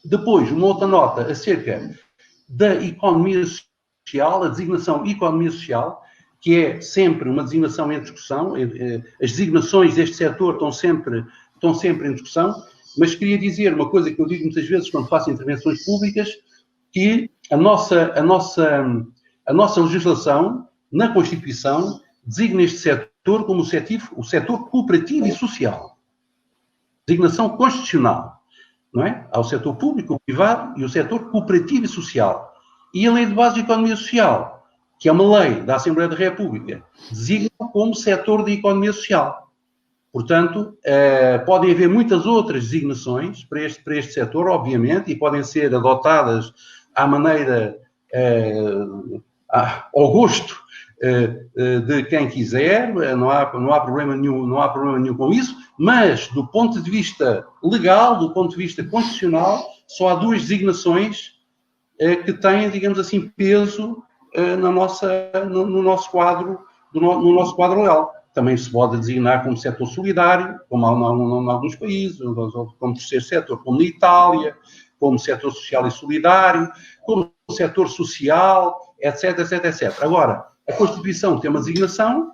Depois, uma outra nota acerca da economia social, a designação economia social, que é sempre uma designação em discussão. As designações deste setor estão sempre em discussão, mas queria dizer uma coisa que eu digo muitas vezes quando faço intervenções públicas, que a nossa legislação, na Constituição, designa este setor como o setor cooperativo e social. Designação constitucional, não é? Há o setor público, o privado e o setor cooperativo e social. E a Lei de Base de Economia Social, que é uma lei da Assembleia da República, designa como setor de economia social. Portanto, podem haver muitas outras designações para este setor, obviamente, e podem ser adotadas à maneira, ao gosto de quem quiser, não há problema nenhum com isso, mas do ponto de vista legal, do ponto de vista constitucional, só há duas designações que têm, digamos assim, peso no nosso quadro legal. Também se pode designar como setor solidário, como há em alguns países, como terceiro setor, como na Itália, como setor social e solidário, como setor social, etc, etc, etc. Agora, a Constituição tem uma designação,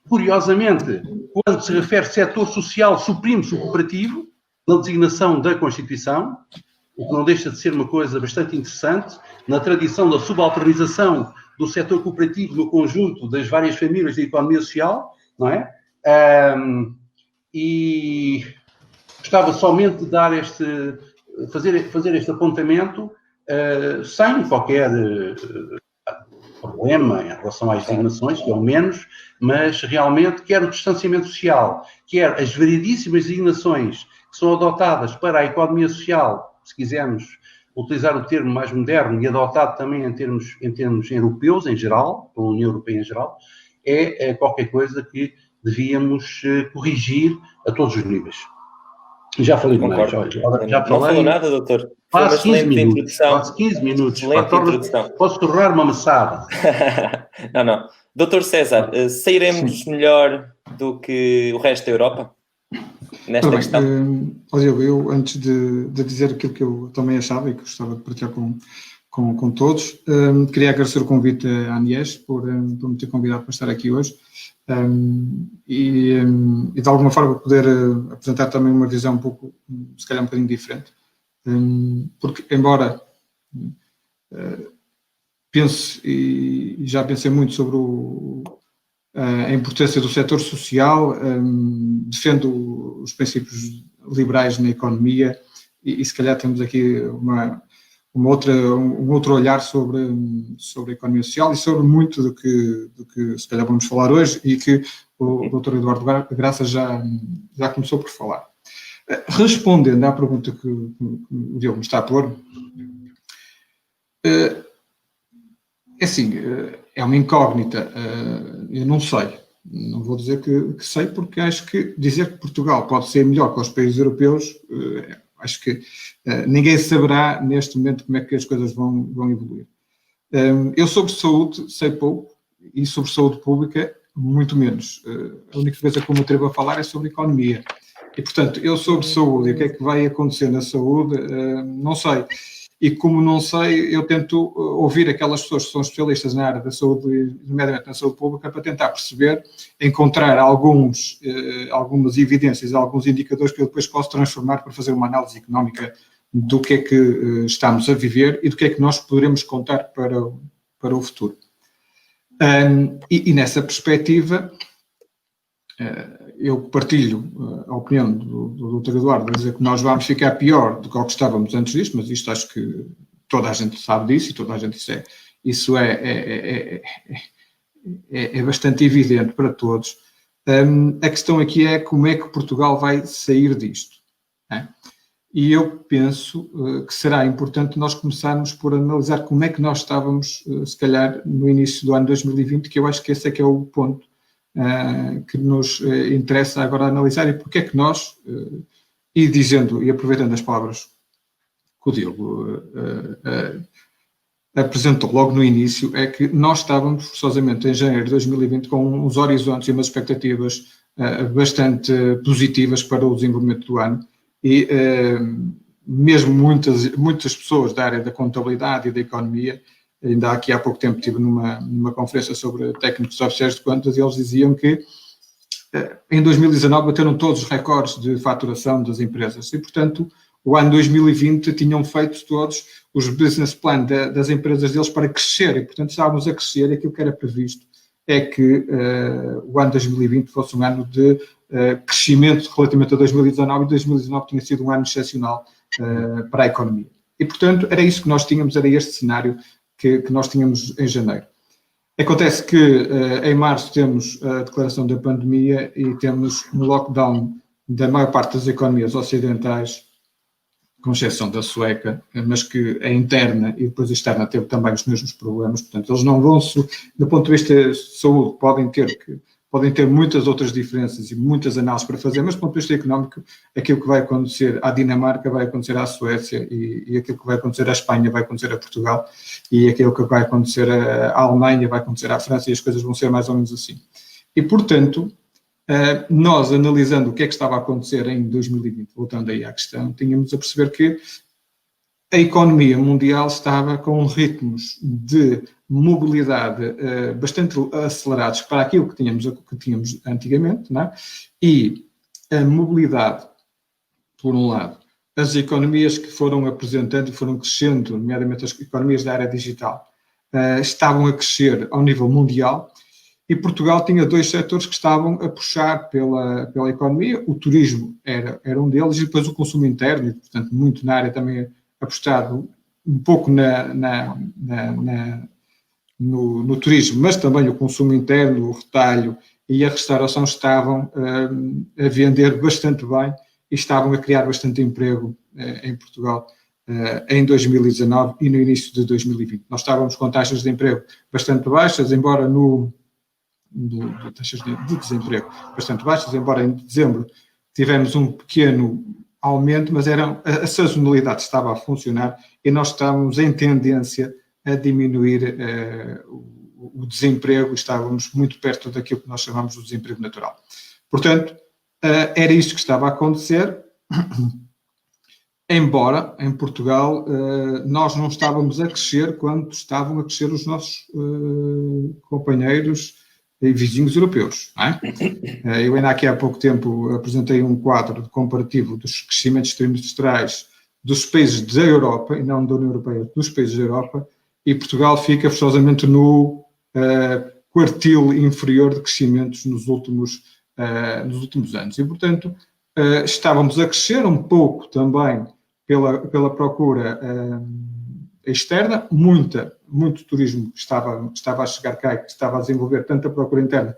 curiosamente, quando se refere setor social, suprime-se o cooperativo, na designação da Constituição, o que não deixa de ser uma coisa bastante interessante, na tradição da subalternização do setor cooperativo no conjunto das várias famílias da economia social, não é? E gostava somente de dar fazer este apontamento sem qualquer problema em relação às designações, que é o menos, mas realmente quer o distanciamento social, quer as variedíssimas designações que são adotadas para a economia social, se quisermos utilizar o termo mais moderno e adotado também em termos europeus em geral, pela União Europeia em geral, é qualquer coisa que devíamos corrigir a todos os níveis. Já falei demais. Já não falou nada, doutor. Quase 15 minutos. Quase 15 minutos. Posso tornar uma amassada. Não. Doutor César, sairemos melhor do que o resto da Europa? Nesta questão? Olha, eu antes de dizer aquilo que eu também achava e que gostava de partilhar com todos, queria agradecer o convite à Anies por me ter convidado para estar aqui hoje e de alguma forma poder apresentar também uma visão um pouco, se calhar um bocadinho diferente, porque embora pense e já pensei muito sobre a importância do setor social, defendo os princípios liberais na economia e se calhar temos aqui um outro olhar sobre a economia social e sobre muito do que se calhar vamos falar hoje e que o Dr. Eduardo Graça já começou por falar. Respondendo à pergunta que o Diogo me está a pôr, é assim, é uma incógnita, eu não sei, não vou dizer que sei, porque acho que dizer que Portugal pode ser melhor que os países europeus, acho que ninguém saberá neste momento como é que as coisas vão evoluir. Eu sobre saúde sei pouco e sobre saúde pública muito menos. A única coisa que eu me atrevo a falar é sobre economia. E, portanto, eu sobre saúde e o que é que vai acontecer na saúde, não sei. E como não sei, eu tento ouvir aquelas pessoas que são especialistas na área da saúde, nomeadamente na saúde pública, para tentar perceber, encontrar algumas evidências, alguns indicadores que eu depois posso transformar para fazer uma análise económica do que é que estamos a viver e do que é que nós poderemos contar para o futuro. E nessa perspectiva, eu partilho a opinião do Dr. Eduardo a dizer que nós vamos ficar pior do que estávamos antes disto, mas isto acho que toda a gente sabe disso e toda a gente isso é bastante evidente para todos. A questão aqui é como é que Portugal vai sair disto. E eu penso que será importante nós começarmos por analisar como é que nós estávamos, se calhar, no início do ano 2020, que eu acho que esse é que é o ponto que nos interessa agora analisar e porque é que nós, e dizendo e aproveitando as palavras que o Diogo apresentou logo no início, é que nós estávamos forçosamente em janeiro de 2020 com uns horizontes e umas expectativas bastante positivas para o desenvolvimento do ano e mesmo muitas pessoas da área da contabilidade e da economia, ainda aqui há pouco tempo estive numa conferência sobre técnicos oficiais de contas e eles diziam que em 2019 bateram todos os recordes de faturação das empresas e, portanto, o ano 2020 tinham feito todos os business plan das empresas deles para crescer e, portanto, estávamos a crescer e aquilo que era previsto é que o ano 2020 fosse um ano de crescimento relativamente a 2019 e 2019 tinha sido um ano excepcional para a economia. E, portanto, era isso que nós tínhamos, era este cenário que nós tínhamos em janeiro. Acontece que em março temos a declaração da pandemia e temos um lockdown da maior parte das economias ocidentais, com exceção da sueca, mas que a interna e depois a externa teve também os mesmos problemas. Portanto, eles não vão, do ponto de vista de saúde, podem ter muitas outras diferenças e muitas análises para fazer, mas do ponto de vista económico, aquilo que vai acontecer à Dinamarca vai acontecer à Suécia e aquilo que vai acontecer à Espanha vai acontecer a Portugal e aquilo que vai acontecer à Alemanha vai acontecer à França e as coisas vão ser mais ou menos assim. E, portanto, nós, analisando o que é que estava a acontecer em 2020, voltando aí à questão, tínhamos a perceber que a economia mundial estava com ritmos de mobilidade bastante acelerados para aquilo que tínhamos antigamente, não é? E a mobilidade, por um lado, as economias que foram apresentando e foram crescendo, nomeadamente as economias da área digital, estavam a crescer ao nível mundial. E Portugal tinha dois setores que estavam a puxar pela economia. O turismo era um deles e depois o consumo interno, e, portanto, muito na área também apostado um pouco no turismo, mas também o consumo interno, o retalho e a restauração estavam a vender bastante bem e estavam a criar bastante emprego em Portugal em 2019 e no início de 2020. Nós estávamos com taxas de emprego bastante baixas, embora taxas de desemprego bastante baixas, embora em dezembro tivemos um pequeno aumento, mas a sazonalidade estava a funcionar e nós estávamos em tendência a diminuir o desemprego, estávamos muito perto daquilo que nós chamamos de desemprego natural. Portanto, era isto que estava a acontecer, embora em Portugal nós não estávamos a crescer quando estavam a crescer os nossos companheiros e vizinhos europeus. Não é? Eu ainda aqui há pouco tempo apresentei um quadro de comparativo dos crescimentos trimestrais dos países da Europa, e não da União Europeia, dos países da Europa, e Portugal fica forçosamente no quartil inferior de crescimentos nos últimos anos. E, portanto, estávamos a crescer um pouco também pela procura externa, muito turismo estava a chegar cá e que estava a desenvolver tanta procura interna.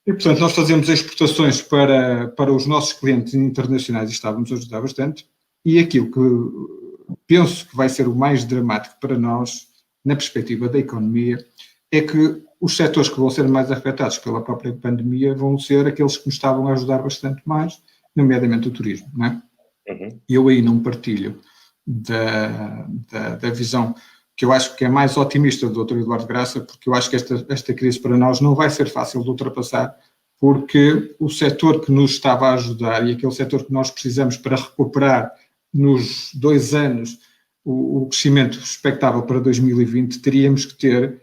E, portanto, nós fazemos exportações para os nossos clientes internacionais e estávamos a ajudar bastante. E aquilo que penso que vai ser o mais dramático para nós, na perspectiva da economia, é que os setores que vão ser mais afetados pela própria pandemia vão ser aqueles que nos estavam a ajudar bastante mais, nomeadamente o turismo, não é? Uhum. Eu aí não partilho da visão que eu acho que é mais otimista do Dr. Eduardo Graça, porque eu acho que esta crise para nós não vai ser fácil de ultrapassar, porque o setor que nos estava a ajudar e aquele setor que nós precisamos para recuperar nos 2 anos o crescimento expectável para 2020, teríamos que ter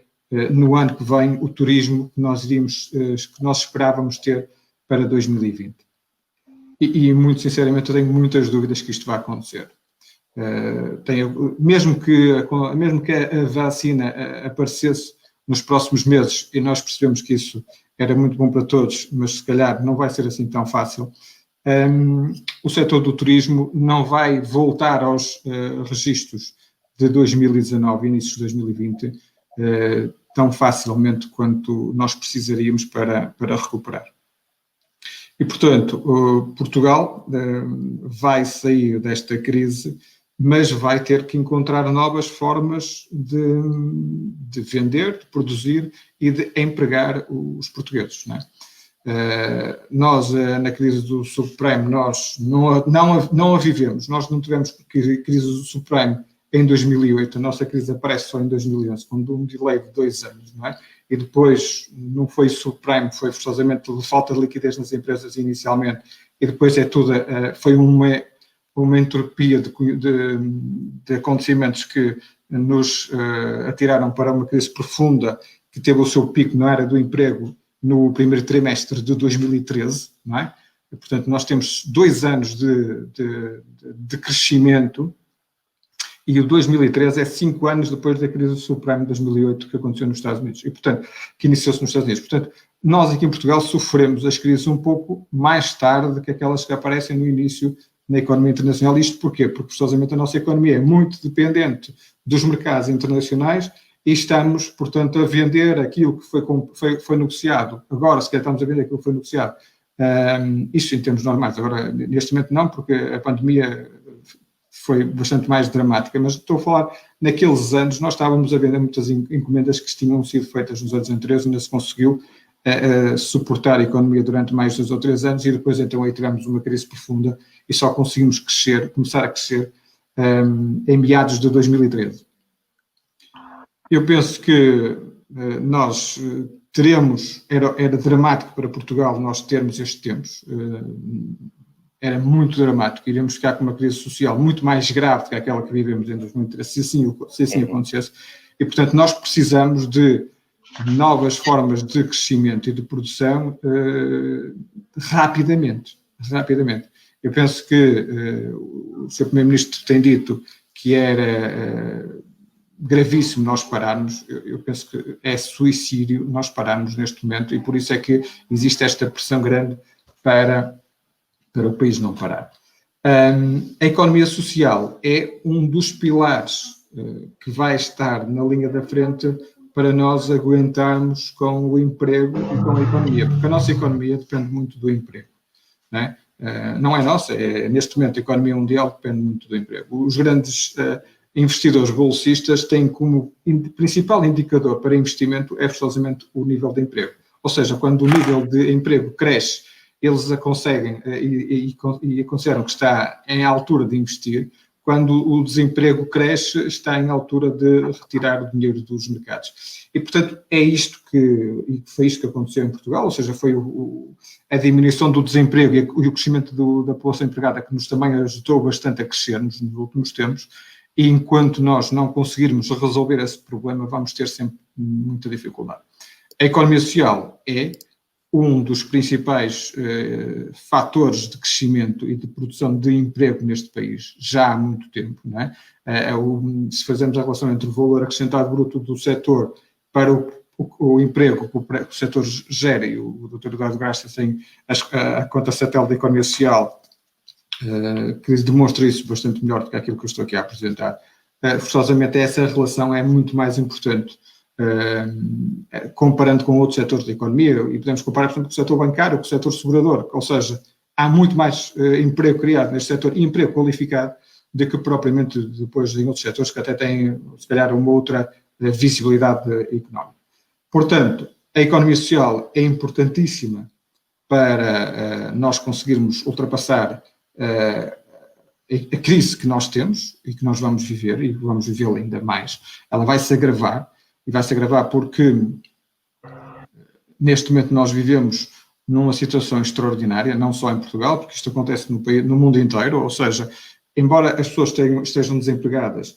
no ano que vem o turismo que nós esperávamos ter para 2020. E muito sinceramente eu tenho muitas dúvidas que isto vai acontecer. Mesmo que a vacina aparecesse nos próximos meses, e nós percebemos que isso era muito bom para todos, mas se calhar não vai ser assim tão fácil, o setor do turismo não vai voltar aos registros de 2019, inícios de 2020, tão facilmente quanto nós precisaríamos para recuperar. E, portanto, Portugal vai sair desta crise, mas vai ter que encontrar novas formas de vender, de produzir e de empregar os portugueses, não é? Nós, na crise do subprime, nós não a vivemos. Nós não tivemos crise do subprime em 2008. A nossa crise aparece só em 2011, com um delay de 2 anos, não é? E depois não foi subprime, foi forçosamente falta de liquidez nas empresas inicialmente, e depois foi uma entropia de acontecimentos que nos atiraram para uma crise profunda que teve o seu pico na área do emprego no primeiro trimestre de 2013, não é? E, portanto, nós temos 2 anos de crescimento e o 2013 é 5 anos depois da crise do subprime de 2008 que aconteceu nos Estados Unidos e, portanto, que iniciou-se nos Estados Unidos. Portanto, nós aqui em Portugal sofremos as crises um pouco mais tarde que aquelas que aparecem no início na economia internacional. Isto porquê? Porque, forçosamente, a nossa economia é muito dependente dos mercados internacionais e estamos, portanto, a vender aquilo que foi negociado. Agora, se calhar estamos a vender aquilo que foi negociado. Isto em termos normais. Agora, neste momento não, porque a pandemia foi bastante mais dramática, mas estou a falar, naqueles anos, nós estávamos a vender muitas encomendas que tinham sido feitas nos anos anteriores e ainda se conseguiu suportar a economia durante mais 2 ou 3 anos e depois então aí tivemos uma crise profunda e só conseguimos começar a crescer em meados de 2013. Eu penso que nós teremos, era dramático para Portugal nós termos estes tempos, era muito dramático, iríamos ficar com uma crise social muito mais grave do que aquela que vivemos em 2013, se assim acontecesse, e portanto nós precisamos de novas formas de crescimento e de produção rapidamente. Eu penso que o Sr. Primeiro-Ministro tem dito que era gravíssimo nós pararmos. Eu penso que é suicídio nós pararmos neste momento e por isso é que existe esta pressão grande para o país não parar. A economia social é um dos pilares que vai estar na linha da frente para nós aguentarmos com o emprego e com a economia, porque a nossa economia depende muito do emprego, não é? Não é nossa, neste momento a economia mundial depende muito do emprego. Os grandes investidores bolsistas têm como principal indicador para investimento forçosamente o nível de emprego. Ou seja, quando o nível de emprego cresce, eles a conseguem e consideram que está em altura de investir. Quando o desemprego cresce, está em altura de retirar o dinheiro dos mercados. E, portanto, foi isto que aconteceu em Portugal, ou seja, foi a diminuição do desemprego e o crescimento da população empregada que nos também ajudou bastante a crescer nos últimos tempos, e enquanto nós não conseguirmos resolver esse problema, vamos ter sempre muita dificuldade. A economia social é um dos principais fatores de crescimento e de produção de emprego neste país já há muito tempo, não é? Se fazemos a relação entre o valor acrescentado bruto do setor para o emprego que o setor gera, e o Dr. Eduardo Graça tem a conta satélite da economia social, que demonstra isso bastante melhor do que aquilo que eu estou aqui a apresentar, forçosamente essa relação é muito mais importante. Comparando com outros setores da economia, e podemos comparar, portanto, com o setor bancário, com o setor segurador, ou seja, há muito mais emprego criado neste setor, e emprego qualificado, do que propriamente depois em outros setores que até têm, se calhar, uma outra visibilidade económica. Portanto, a economia social é importantíssima para nós conseguirmos ultrapassar a crise que nós temos e que nós vamos viver, e vamos vivê-la ainda mais. Ela vai se agravar, e vai se agravar porque neste momento nós vivemos numa situação extraordinária, não só em Portugal, porque isto acontece no mundo inteiro, ou seja, embora as pessoas estejam desempregadas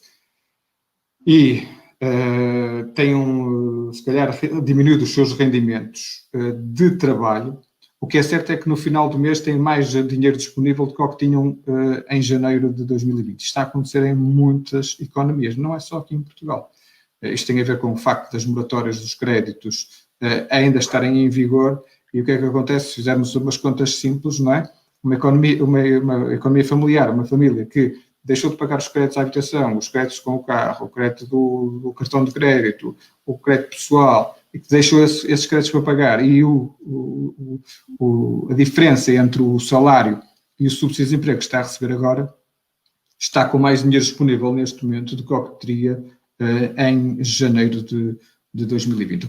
e tenham, se calhar, diminuído os seus rendimentos de trabalho, o que é certo é que no final do mês têm mais dinheiro disponível do que o que tinham em janeiro de 2020. Isto está a acontecer em muitas economias, não é só aqui em Portugal. Isto tem a ver com o facto das moratórias dos créditos ainda estarem em vigor, e o que é que acontece se fizermos umas contas simples, não é? Uma economia familiar, uma família que deixou de pagar os créditos à habitação, os créditos com o carro, o crédito do cartão de crédito, o crédito pessoal, e que deixou esses créditos para pagar, e a diferença entre o salário e o subsídio de emprego que está a receber agora, está com mais dinheiro disponível neste momento do que o que teria em janeiro de 2020. O que é